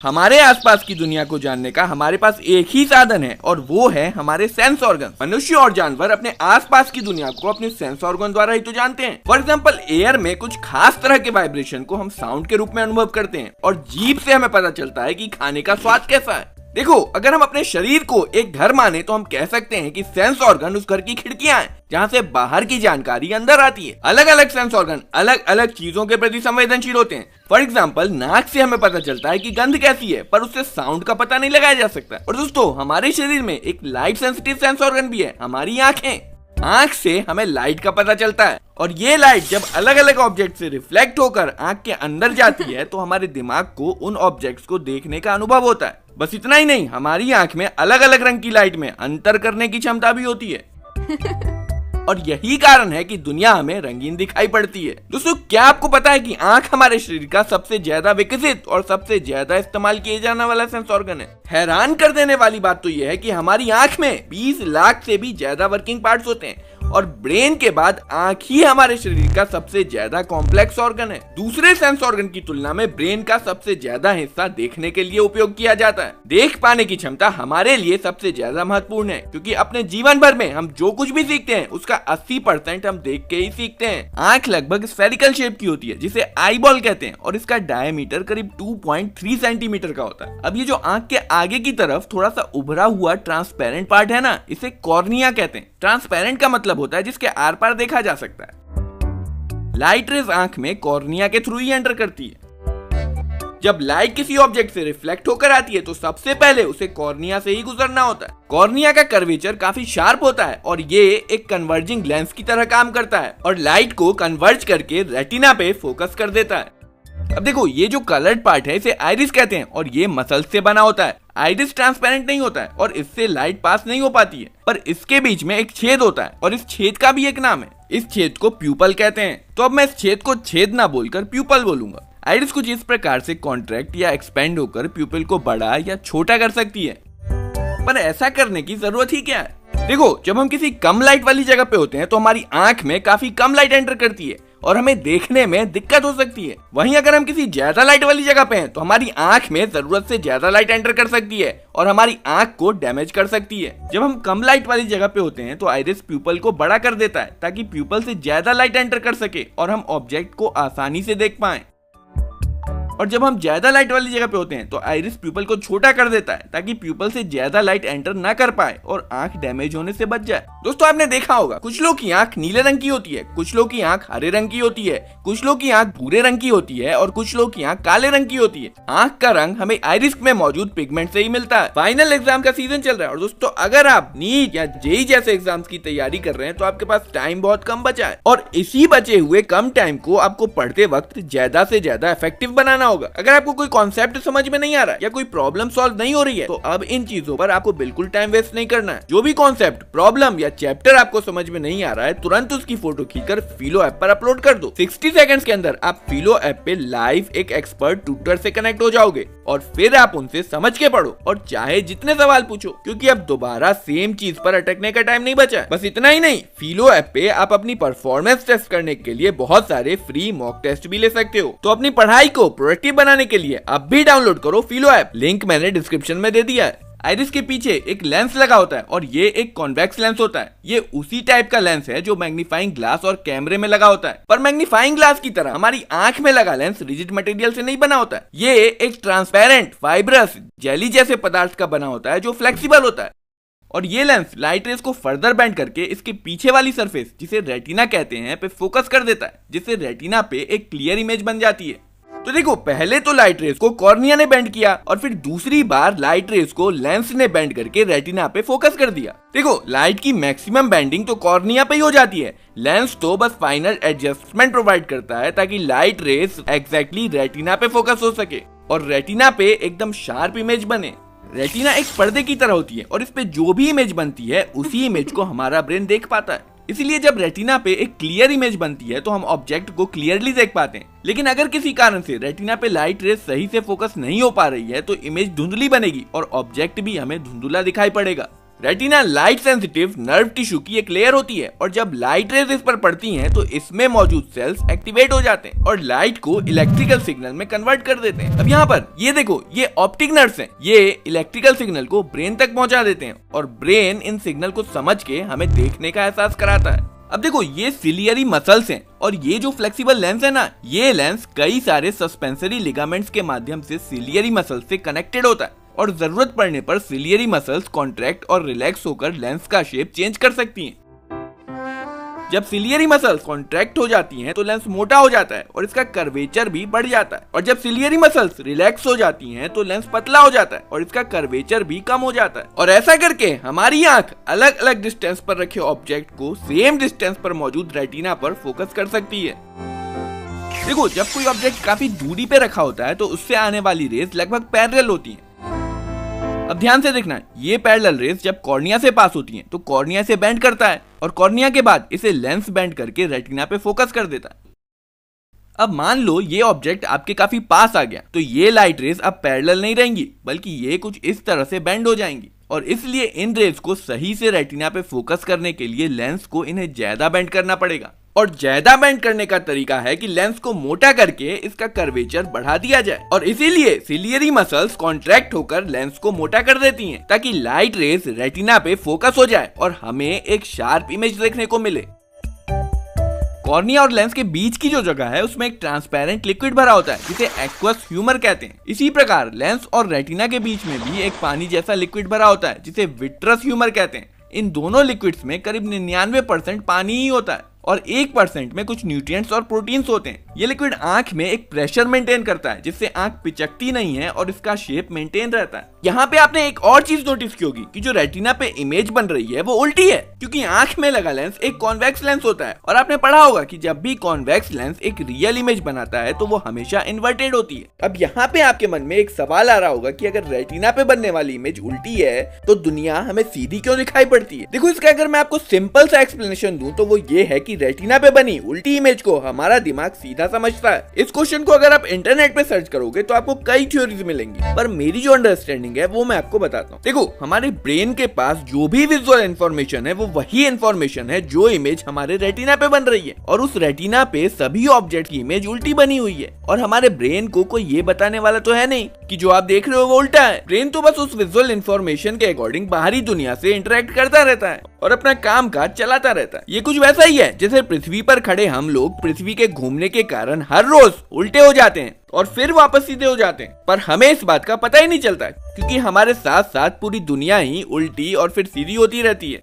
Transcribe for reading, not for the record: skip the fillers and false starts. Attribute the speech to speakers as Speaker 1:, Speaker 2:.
Speaker 1: हमारे आसपास की दुनिया को जानने का हमारे पास एक ही साधन है और वो है हमारे सेंस ऑर्गन। मनुष्य और जानवर अपने आसपास की दुनिया को अपने सेंस ऑर्गन द्वारा ही तो जानते हैं। फॉर एग्जाम्पल, एयर में कुछ खास तरह के वाइब्रेशन को हम साउंड के रूप में अनुभव करते हैं और जीभ से हमें पता चलता है कि खाने का स्वाद कैसा है। देखो, अगर हम अपने शरीर को एक घर माने तो हम कह सकते हैं कि सेंस ऑर्गन उस घर की खिड़कियां हैं जहां से बाहर की जानकारी अंदर आती है। अलग अलग सेंस ऑर्गन अलग अलग चीजों के प्रति संवेदनशील होते हैं। फॉर एग्जाम्पल, नाक से हमें पता चलता है कि गंध कैसी है, पर उससे साउंड का पता नहीं लगाया जा सकता। और दोस्तों, हमारे शरीर में एक लाइट सेंसिटिव सेंस ऑर्गन भी है, हमारी आंखें। आंख से हमें लाइट का पता चलता है और ये लाइट जब अलग अलग ऑब्जेक्ट से रिफ्लेक्ट होकर आंख के अंदर जाती है तो हमारे दिमाग को उन ऑब्जेक्ट्स को देखने का अनुभव होता है। बस इतना ही नहीं, हमारी आंख में अलग अलग रंग की लाइट में अंतर करने की क्षमता भी होती है और यही कारण है कि दुनिया हमें रंगीन दिखाई पड़ती है। दोस्तों, क्या आपको पता है कि आंख हमारे शरीर का सबसे ज्यादा विकसित और सबसे ज्यादा इस्तेमाल किए जाने वाला सेंस ऑर्गन है। हैरान कर देने वाली बात तो यह है कि हमारी आंख में 20 लाख से भी ज्यादा वर्किंग पार्ट्स होते हैं और ब्रेन के बाद आंख ही हमारे शरीर का सबसे ज्यादा कॉम्प्लेक्स ऑर्गन है। दूसरे सेंस ऑर्गन की तुलना में ब्रेन का सबसे ज्यादा हिस्सा देखने के लिए उपयोग किया जाता है। देख पाने की क्षमता हमारे लिए सबसे ज्यादा महत्वपूर्ण है क्योंकि अपने जीवन भर में हम जो कुछ भी सीखते हैं उसका 80% हम देख के ही सीखते हैं। आंख लगभग स्फेरिकल शेप की होती है जिसे आई बॉल कहते हैं और इसका डायमीटर करीब 2.3 सेंटीमीटर का होता है। अब ये जो आंख के आगे की तरफ थोड़ा सा उभरा हुआ ट्रांसपेरेंट पार्ट है ना, इसे कॉर्निया कहते हैं। ट्रांसपेरेंट का मतलब होता है जिसके आर पार देखा जा सकता है। लाइट रेज आंख में कॉर्निया के थ्रू ही एंटर करती है। जब लाइट किसी ऑब्जेक्ट से रिफ्लेक्ट होकर आती है तो सबसे पहले उसे कॉर्निया से ही गुजरना होता है। कॉर्निया का कर्वेचर काफी शार्प होता है और ये एक कन्वर्जिंग लेंस की तरह काम करता है और लाइट को कन्वर्ज करके रेटिना पे फोकस कर देता है। अब देखो, ये जो कलर्ड पार्ट है इसे आइरिस कहते हैं और ये मसल से बना होता है। आइरिस ट्रांसपेरेंट नहीं होता है और इससे लाइट पास नहीं हो पाती है, पर इसके बीच में एक छेद होता है और इस छेद का भी एक नाम है। इस छेद को प्यूपल कहते हैं। तो अब मैं इस छेद को छेद ना बोलकर प्यूपल बोलूंगा। आइरिस कुछ इस प्रकार से कॉन्ट्रैक्ट या एक्सपेंड होकर प्यूपल को बड़ा या छोटा कर सकती है, पर ऐसा करने की जरूरत ही क्या है? देखो, जब हम किसी कम लाइट वाली जगह पे होते हैं तो हमारी आंख में काफी कम लाइट एंटर करती है और हमें देखने में दिक्कत हो सकती है। वहीं अगर हम किसी ज्यादा लाइट वाली जगह पे हैं तो हमारी आंख में जरूरत से ज्यादा लाइट एंटर कर सकती है और हमारी आंख को डैमेज कर सकती है। जब हम कम लाइट वाली जगह पे होते हैं तो आइरिस प्यूपल को बड़ा कर देता है ताकि प्यूपल से ज्यादा लाइट एंटर कर सके और हम ऑब्जेक्ट को आसानी से देख पाएं। और जब हम ज्यादा लाइट वाली जगह पे होते हैं तो आइरिस प्यूपल को छोटा कर देता है ताकि प्यूपल से ज्यादा लाइट एंटर ना कर पाए और आंख डैमेज होने से बच जाए। दोस्तों, आपने देखा होगा कुछ लोग की आंख नीले रंग की होती है, कुछ लोग की आंख हरे रंग की होती है, कुछ लोग की आंख भूरे रंग की होती है और कुछ लोग की आंख काले रंग की होती है। आंख का रंग हमें आइरिस में मौजूद पिगमेंट से ही मिलता है। फाइनल एग्जाम का सीजन चल रहा है और दोस्तों, अगर आप नीट या जेईई जैसे एग्जाम्स की तैयारी कर रहे हैं तो आपके पास टाइम बहुत कम बचा है और इसी बचे हुए कम टाइम को आपको पढ़ते वक्त ज्यादा से ज्यादा इफेक्टिव बनाना होगा। अगर आपको कोई कॉन्सेप्ट समझ में नहीं आ रहा है या कोई प्रॉब्लम सॉल्व नहीं हो रही है तो अब इन चीजों पर आपको बिल्कुल टाइम वेस्ट नहीं करना है। जो भी कॉन्सेप्ट, प्रॉब्लम या चैप्टर आपको समझ में नहीं आ रहा है, तुरंत उसकी फोटो खींचकर फिलो ऐप पर अपलोड कर दो। 60 सेकंड्स के अंदर आप फिलो ऐप पे लाइव एक एक्सपर्ट ट्यूटर से कनेक्ट हो जाओगे और फिर आप उनसे समझ के पढ़ो और चाहे जितने सवाल पूछो, क्योंकि अब दोबारा सेम चीज पर अटकने का टाइम नहीं बचा है। बस इतना ही नहीं, फिलो ऐप पे आप अपनी परफॉर्मेंस टेस्ट करने के लिए बहुत सारे फ्री मॉक टेस्ट भी ले सकते हो। तो अपनी पढ़ाई को प्रोडक्टिव बनाने के लिए अब भी डाउनलोड करो फिलो ऐप। लिंक मैंने डिस्क्रिप्शन में दे दिया है। आइरिस के पीछे एक लेंस लगा होता है और ये एक कॉन्वेक्स लेंस होता है। ये उसी टाइप का लेंस है जो मैग्नीफाइंग ग्लास और कैमरे में लगा होता है, पर मैग्नीफाइंग ग्लास की तरह हमारी आंख में लगा लेंस रिजिड मटेरियल से नहीं बना होता है। ये एक ट्रांसपेरेंट, फाइब्रस, जेली जैसे पदार्थ का बना होता है जो फ्लेक्सिबल होता है और ये लेंस लाइट रेज को फर्दर बेंड करके इसके पीछे वाली सरफेस, जिसे रेटिना कहते हैं, पे फोकस कर देता है, जिससे रेटिना पे एक क्लियर इमेज बन जाती है। तो देखो, पहले तो लाइट रेज को कॉर्निया ने बेंड किया और फिर दूसरी बार लाइट रेज को लेंस ने बेंड करके रेटिना पे फोकस कर दिया। देखो, लाइट की मैक्सिमम बेंडिंग तो कॉर्निया पे ही हो जाती है, लेंस तो बस फाइनल एडजस्टमेंट प्रोवाइड करता है ताकि लाइट रेज एग्जैक्टली रेटिना पे फोकस हो सके और रेटिना पे एकदम शार्प इमेज बने। रेटिना एक पर्दे की तरह होती है और इस पे जो भी इमेज बनती है उसी इमेज को हमारा ब्रेन देख पाता है। इसलिए जब रेटिना पे एक क्लियर इमेज बनती है तो हम ऑब्जेक्ट को क्लियरली देख पाते हैं। लेकिन अगर किसी कारण से रेटिना पे लाइट रेज सही से फोकस नहीं हो पा रही है तो इमेज धुंधली बनेगी और ऑब्जेक्ट भी हमें धुंधला दिखाई पड़ेगा। Retina light sensitive nerve tissue की एक लेयर होती है और जब लाइट रेज इस पर पड़ती हैं तो इसमें मौजूद सेल्स एक्टिवेट हो जाते हैं और लाइट को इलेक्ट्रिकल सिग्नल में कन्वर्ट कर देते हैं। अब यहाँ पर ये देखो, ये ऑप्टिक नर्व्स हैं, ये इलेक्ट्रिकल सिग्नल को ब्रेन तक पहुंचा देते हैं और ब्रेन इन सिग्नल को समझ के हमें देखने का एहसास कराता है। अब देखो, ये सिलियरी मसल्स हैं और ये जो फ्लेक्सिबल लेंस है ना, ये लेंस कई सारे सस्पेंसरी लिगामेंट्स के माध्यम से सिलियरी मसल्स से कनेक्टेड होता है और जरूरत पड़ने पर सिलियरी मसल्स कॉन्ट्रैक्ट और रिलैक्स होकर लेंस का शेप चेंज कर सकती हैं। जब सिलियरी मसल्स कॉन्ट्रैक्ट हो जाती हैं तो लेंस मोटा हो जाता है और इसका कर्वेचर भी बढ़ जाता है और जब सिलियरी मसल्स रिलैक्स हो जाती हैं तो लेंस पतला हो जाता है और इसका कर्वेचर भी कम हो जाता है और ऐसा करके हमारी आंख अलग अलग डिस्टेंस पर रखे ऑब्जेक्ट को सेम डिस्टेंस पर मौजूद रेटिना पर फोकस कर सकती है। देखो, जब कोई ऑब्जेक्ट काफी दूरी पे रखा होता है तो उससे आने वाली रेज लगभग पैरेलल होती है। अब ध्यान से देखना, ये पैरेलल रेज जब कॉर्निया से पास होती हैं तो कॉर्निया से बेंड करता है और कॉर्निया के बाद इसे लेंस बेंड करके रेटिना पे फोकस कर देता है। अब मान लो ये ऑब्जेक्ट आपके काफी पास आ गया तो ये लाइट रेज अब पैरेलल नहीं रहेंगी बल्कि ये कुछ इस तरह से बेंड हो जाएंगी और इसलिए इन रेज को सही से रेटिना पे फोकस करने के लिए लेंस को इन्हें ज्यादा बेंड करना पड़ेगा और ज्यादा बेंड करने का तरीका है कि लेंस को मोटा करके इसका कर्वेचर बढ़ा दिया जाए और इसीलिए सिलियरी मसल्स कॉन्ट्रैक्ट होकर लेंस को मोटा कर देती हैं ताकि लाइट रेज रेटिना पे फोकस हो जाए और हमें एक शार्प इमेज देखने को मिले। कॉर्निया और लेंस के बीच की जो जगह है उसमें एक ट्रांसपेरेंट लिक्विड भरा होता है जिसे एक्वस ह्यूमर कहते हैं। इसी प्रकार लेंस और रेटिना के बीच में भी एक पानी जैसा लिक्विड भरा होता है जिसे विट्रस ह्यूमर कहते हैं। इन दोनों लिक्विड्स में करीब 99% पानी ही होता है और 1% में कुछ न्यूट्रिएंट्स और प्रोटीन्स होते हैं। ये लिक्विड आंख में एक प्रेशर मेंटेन करता है जिससे आंख पिचकती नहीं है और इसका शेप मेंटेन रहता है। यहाँ पे आपने एक और चीज नोटिस की होगी कि जो रेटिना पे इमेज बन रही है वो उल्टी है क्योंकि आंख में लगा लेंस एक कॉन्वेक्स लेंस होता है और आपने पढ़ा होगा कि जब भी कॉन्वेक्स लेंस एक रियल इमेज बनाता है तो वो हमेशा इन्वर्टेड होती है। अब यहाँ पे आपके मन में एक सवाल आ रहा होगा कि अगर रेटिना पे बनने वाली इमेज उल्टी है तो दुनिया हमें सीधी क्यों दिखाई पड़ती है। देखो, इसका अगर मैं आपको सिंपल सा एक्सप्लेनेशन दूं तो वो ये है कि रेटिना पे बनी उल्टी इमेज को हमारा दिमाग सीधा समझता है। इस क्वेश्चन को अगर आप इंटरनेट पे सर्च करोगे तो आपको कई थ्योरीज मिलेंगी पर मेरी जो अंडरस्टैंडिंग है वो मैं आपको बताता हूँ। देखो, हमारे ब्रेन के पास जो भी विजुअल इंफॉर्मेशन है वो वही इंफॉर्मेशन है जो इमेज हमारे रेटिना पे बन रही है और उस रेटिना पे सभी ऑब्जेक्ट की इमेज उल्टी बनी हुई है और हमारे ब्रेन को कोई ये बताने वाला तो है नहीं कि जो आप देख रहे हो वो उल्टा है। ब्रेन तो बस उस विजुअल इंफॉर्मेशन के अकॉर्डिंग बाहरी दुनिया से इंटरेक्ट करता रहता है और अपना काम काज चलाता रहता है। ये कुछ वैसा ही है जैसे पृथ्वी पर खड़े हम लोग पृथ्वी के घूमने के कारण हर रोज उल्टे हो जाते हैं और फिर वापस सीधे हो जाते हैं पर हमें इस बात का पता ही नहीं चलता क्योंकि हमारे साथ साथ पूरी दुनिया ही उल्टी और फिर सीधी होती रहती है।